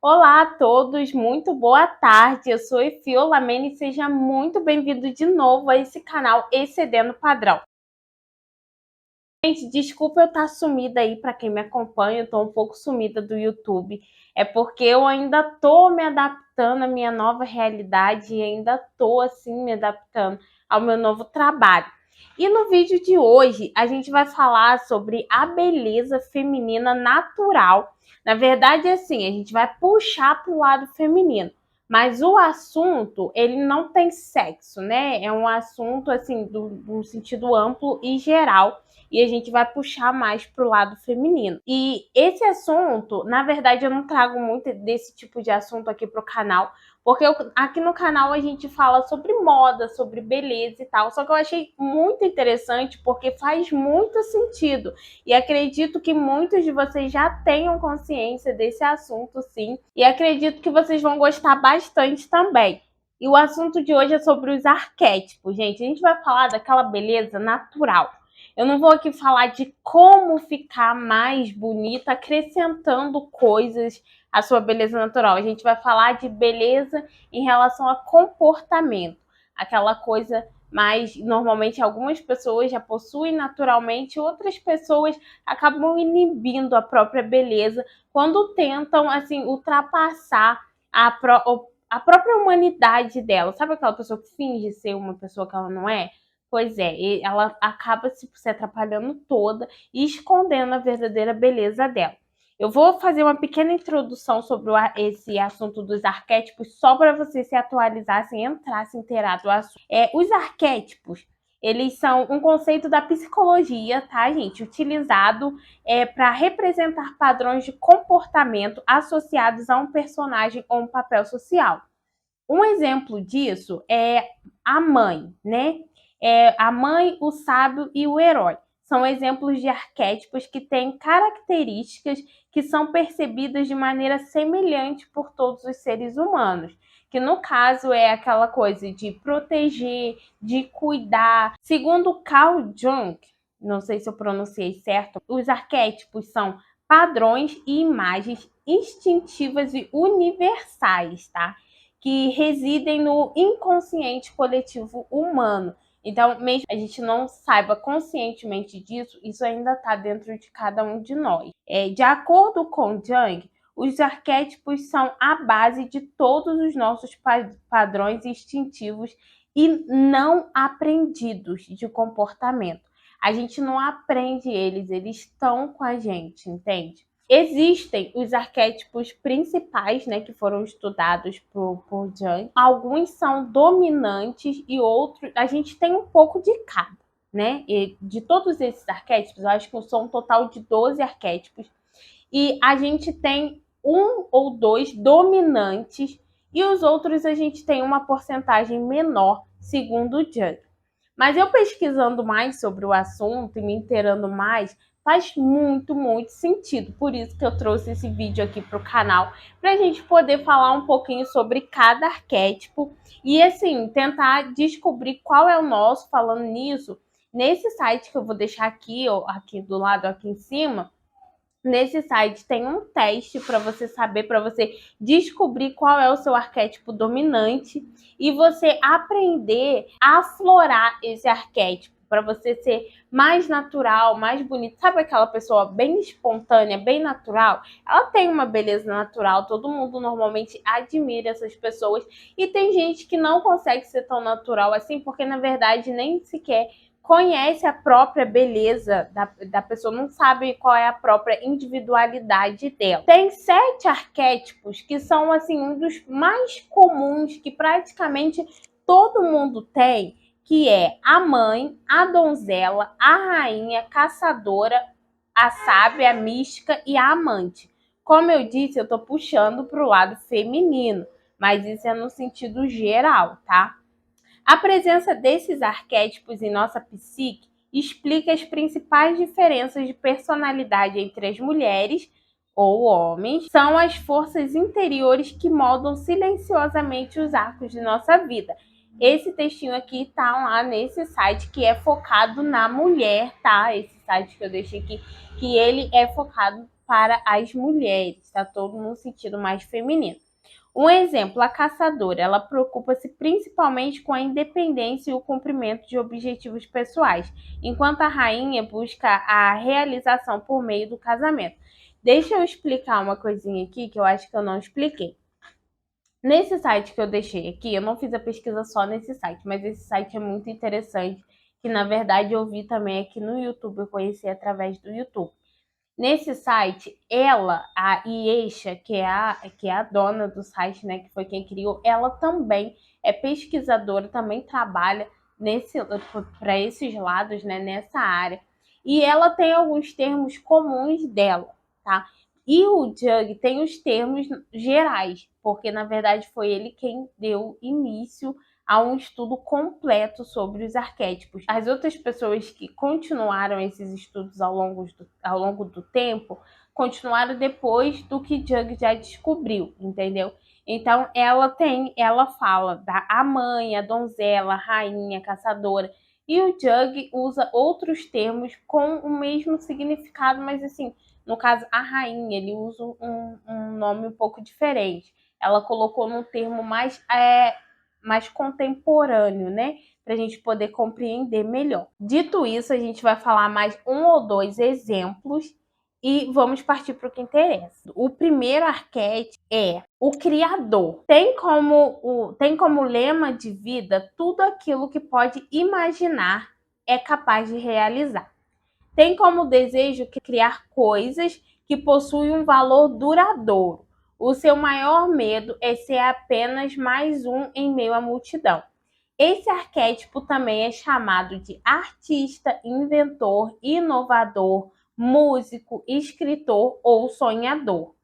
Olá a todos, muito boa tarde. Eu sou Efio Lamene e seja muito bem-vindo de novo a esse canal Excedendo o Padrão. Gente, desculpa eu estar sumida aí para quem me acompanha, eu tô um pouco sumida do YouTube. É porque eu ainda tô me adaptando à minha nova realidade e ainda tô assim me adaptando ao meu novo trabalho. E no vídeo de hoje a gente vai falar sobre a beleza feminina natural. Na verdade, assim, a gente vai puxar para o lado feminino. Mas o assunto, ele não tem sexo, né? É um assunto, assim, do sentido amplo e geral. E a gente vai puxar mais para o lado feminino. E esse assunto, na verdade, eu não trago muito desse tipo de assunto aqui para o canal, porque aqui no canal a gente fala sobre moda, sobre beleza e tal. Só que eu achei muito interessante porque faz muito sentido. E acredito que muitos de vocês já tenham consciência desse assunto, sim. E acredito que vocês vão gostar bastante também. E o assunto de hoje é sobre os arquétipos, gente. A gente vai falar daquela beleza natural. Eu não vou aqui falar de como ficar mais bonita acrescentando coisas à sua beleza natural. A gente vai falar de beleza em relação a comportamento. Aquela coisa mais, normalmente, algumas pessoas já possuem naturalmente, outras pessoas acabam inibindo a própria beleza quando tentam, assim, ultrapassar a própria humanidade dela. Sabe aquela pessoa que finge ser uma pessoa que ela não é? Pois é, ela acaba se atrapalhando toda e escondendo a verdadeira beleza dela. Eu vou fazer uma pequena introdução sobre esse assunto dos arquétipos, só para você se atualizar, se entrar, se inteirar do assunto. Os arquétipos, eles são um conceito da psicologia, tá, gente? Utilizado para representar padrões de comportamento associados a um personagem ou um papel social. Um exemplo disso é a mãe, né? A mãe, o sábio e o herói. São exemplos de arquétipos que têm características que são percebidas de maneira semelhante por todos os seres humanos. Que no caso é aquela coisa de proteger, de cuidar. Segundo Carl Jung, não sei se eu pronunciei certo, os arquétipos são padrões e imagens instintivas e universais, tá? Que residem no inconsciente coletivo humano. Então, mesmo que a gente não saiba conscientemente disso, isso ainda está dentro de cada um de nós. De acordo com Jung, os arquétipos são a base de todos os nossos padrões instintivos e não aprendidos de comportamento. A gente não aprende eles estão com a gente, entende? Existem os arquétipos principais, né, que foram estudados por Jung. Alguns são dominantes e outros a gente tem um pouco de cada, né? E de todos esses arquétipos, eu acho que são um total de 12 arquétipos. E a gente tem um ou dois dominantes e os outros a gente tem uma porcentagem menor, segundo Jung. Mas eu pesquisando mais sobre o assunto e me inteirando mais, faz muito sentido. Por isso que eu trouxe esse vídeo aqui para o canal, para a gente poder falar um pouquinho sobre cada arquétipo e, assim, tentar descobrir qual é o nosso. Falando nisso, nesse site que eu vou deixar aqui, ó, aqui do lado, aqui em cima, nesse site tem um teste para você saber, para você descobrir qual é o seu arquétipo dominante e você aprender a aflorar esse arquétipo para você ser mais natural, mais bonito. Sabe aquela pessoa bem espontânea, bem natural? Ela tem uma beleza natural, todo mundo normalmente admira essas pessoas e tem gente que não consegue ser tão natural assim porque na verdade nem sequer conhece a própria beleza da pessoa, não sabe qual é a própria individualidade dela. Tem 7 arquétipos que são assim um dos mais comuns que praticamente todo mundo tem, que é a mãe, a donzela, a rainha, a caçadora, a sábia, a mística e a amante. Como eu disse, eu tô puxando para o lado feminino, mas isso é no sentido geral, tá? A presença desses arquétipos em nossa psique explica as principais diferenças de personalidade entre as mulheres ou homens. São as forças interiores que moldam silenciosamente os arcos de nossa vida. Esse textinho aqui tá lá nesse site que é focado na mulher, tá? Esse site que eu deixei aqui, que ele é focado para as mulheres, tá? Todo no sentido mais feminino. Um exemplo, a caçadora, ela preocupa-se principalmente com a independência e o cumprimento de objetivos pessoais, enquanto a rainha busca a realização por meio do casamento. Deixa eu explicar uma coisinha aqui que eu acho que eu não expliquei. Nesse site que eu deixei aqui, eu não fiz a pesquisa só nesse site, mas esse site é muito interessante, que na verdade eu vi também aqui no YouTube, eu conheci através do YouTube. Nesse site, ela, a Iesha, que é a dona do site, né, que foi quem criou, ela também é pesquisadora, também trabalha para esses lados, né, nessa área. E ela tem alguns termos comuns dela, tá? E o Jung tem os termos gerais, porque na verdade foi ele quem deu início a um estudo completo sobre os arquétipos. As outras pessoas que continuaram esses estudos ao longo do tempo, continuaram depois do que Jung já descobriu, entendeu? Então ela fala da mãe, a donzela, a rainha, a caçadora, e o Jung usa outros termos com o mesmo significado, mas assim, no caso, a rainha, ele usa um nome um pouco diferente. Ela colocou num termo mais contemporâneo, né? Para a gente poder compreender melhor. Dito isso, a gente vai falar mais um ou dois exemplos e vamos partir para o que interessa. O primeiro arquétipo é o criador. Tem como lema de vida tudo aquilo que pode imaginar é capaz de realizar. Tem como desejo criar coisas que possuem um valor duradouro. O seu maior medo é ser apenas mais um em meio à multidão. Esse arquétipo também é chamado de artista, inventor, inovador, músico, escritor ou sonhador.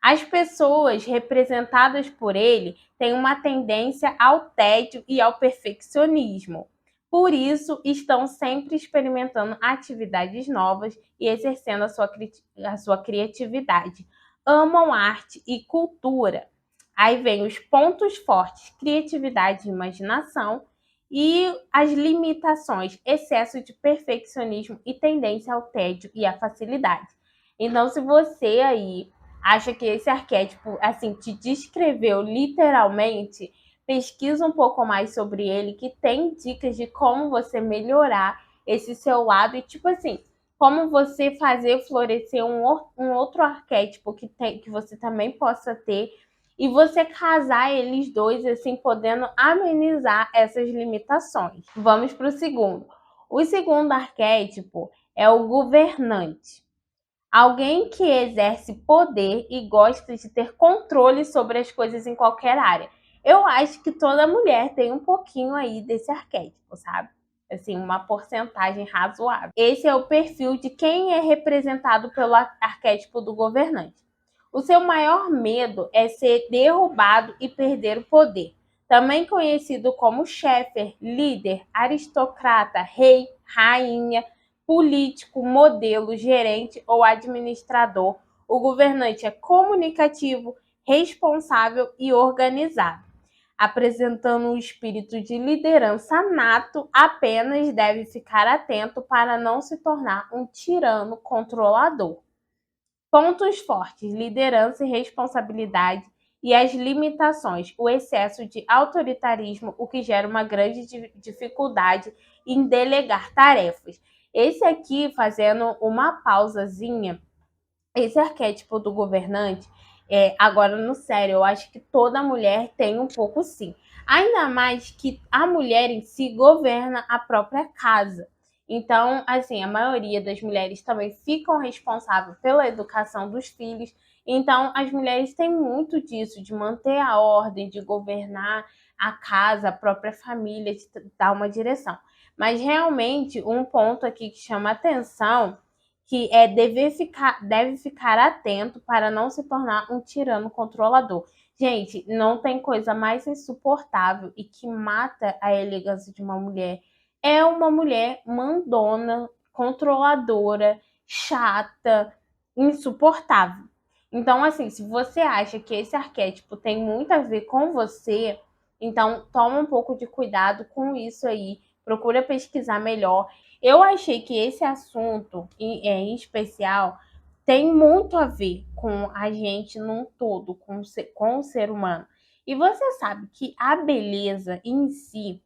As pessoas representadas por ele têm uma tendência ao tédio e ao perfeccionismo. Por isso, estão sempre experimentando atividades novas e exercendo a sua criatividade. Amam arte e cultura. Aí vem os pontos fortes: criatividade e imaginação, e as limitações: excesso de perfeccionismo e tendência ao tédio e à facilidade. Então, se você aí acha que esse arquétipo, assim, te descreveu literalmente, pesquisa um pouco mais sobre ele, que tem dicas de como você melhorar esse seu lado e, tipo assim, como você fazer florescer um outro arquétipo que você também possa ter e você casar eles dois, assim, podendo amenizar essas limitações. Vamos para o segundo. O segundo arquétipo é o governante. Alguém que exerce poder e gosta de ter controle sobre as coisas em qualquer área. Eu acho que toda mulher tem um pouquinho aí desse arquétipo, sabe? Assim, uma porcentagem razoável. Esse é o perfil de quem é representado pelo arquétipo do governante. O seu maior medo é ser derrubado e perder o poder. Também conhecido como chefe, líder, aristocrata, rei, rainha, político, modelo, gerente ou administrador, o governante é comunicativo, responsável e organizado. Apresentando um espírito de liderança nato, apenas deve ficar atento para não se tornar um tirano controlador. Pontos fortes: liderança e responsabilidade, e as limitações: o excesso de autoritarismo, o que gera uma grande dificuldade em delegar tarefas. Esse aqui, fazendo uma pausazinha, esse arquétipo do governante, agora no sério, eu acho que toda mulher tem um pouco sim. Ainda mais que a mulher em si governa a própria casa. Então, assim, a maioria das mulheres também ficam responsáveis pela educação dos filhos. Então, as mulheres têm muito disso, de manter a ordem, de governar a casa, a própria família, de dar uma direção. Mas realmente, um ponto aqui que chama atenção, que deve ficar atento para não se tornar um tirano controlador. Gente, não tem coisa mais insuportável e que mata a elegância de uma mulher. É uma mulher mandona, controladora, chata, insuportável. Então, assim, se você acha que esse arquétipo tem muito a ver com você, então toma um pouco de cuidado com isso aí. Procura pesquisar melhor. Eu achei que esse assunto, em especial, tem muito a ver com a gente num todo, com o ser humano. E você sabe que a beleza em si,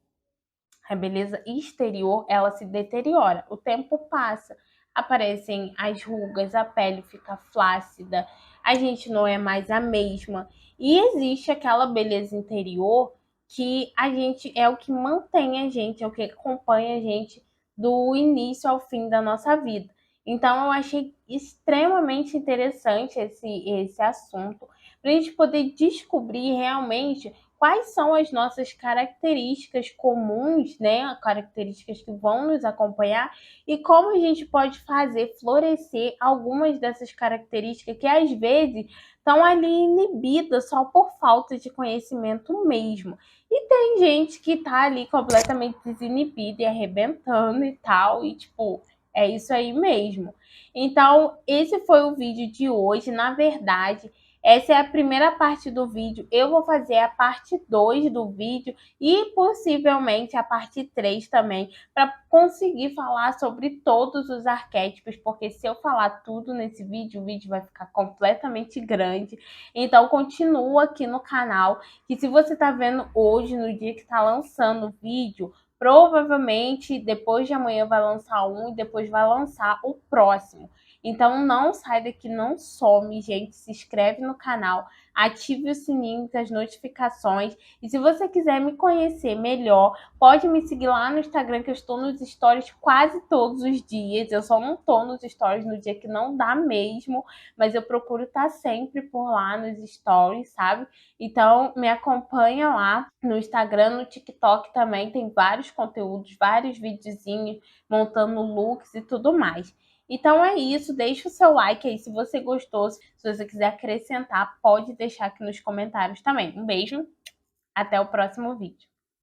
a beleza exterior, ela se deteriora, o tempo passa, aparecem as rugas, a pele fica flácida, a gente não é mais a mesma. E existe aquela beleza interior que a gente é o que mantém a gente, é o que acompanha a gente do início ao fim da nossa vida. Então eu achei extremamente interessante esse assunto, para a gente poder descobrir realmente quais são as nossas características comuns, né? Características que vão nos acompanhar e como a gente pode fazer florescer algumas dessas características que às vezes estão ali inibidas só por falta de conhecimento mesmo. E tem gente que tá ali completamente desinibida e arrebentando e tal, e tipo, é isso aí mesmo. Então, esse foi o vídeo de hoje. Na verdade, essa é a primeira parte do vídeo. Eu vou fazer a parte 2 do vídeo e possivelmente a parte 3 também, para conseguir falar sobre todos os arquétipos, porque se eu falar tudo nesse vídeo, o vídeo vai ficar completamente grande. Então continua aqui no canal, que se você está vendo hoje, no dia que está lançando o vídeo, provavelmente depois de amanhã vai lançar um e depois vai lançar o próximo. Então não sai daqui, não some, gente. Se inscreve no canal, ative o sininho das notificações. E se você quiser me conhecer melhor, pode me seguir lá no Instagram, que eu estou nos stories quase todos os dias. Eu só não estou nos stories no dia que não dá mesmo, mas eu procuro estar sempre por lá nos stories, sabe? Então me acompanha lá no Instagram, no TikTok também tem vários conteúdos, vários videozinhos montando looks e tudo mais. Então é isso, deixa o seu like aí se você gostou. Se você quiser acrescentar, pode deixar aqui nos comentários também. Um beijo, até o próximo vídeo.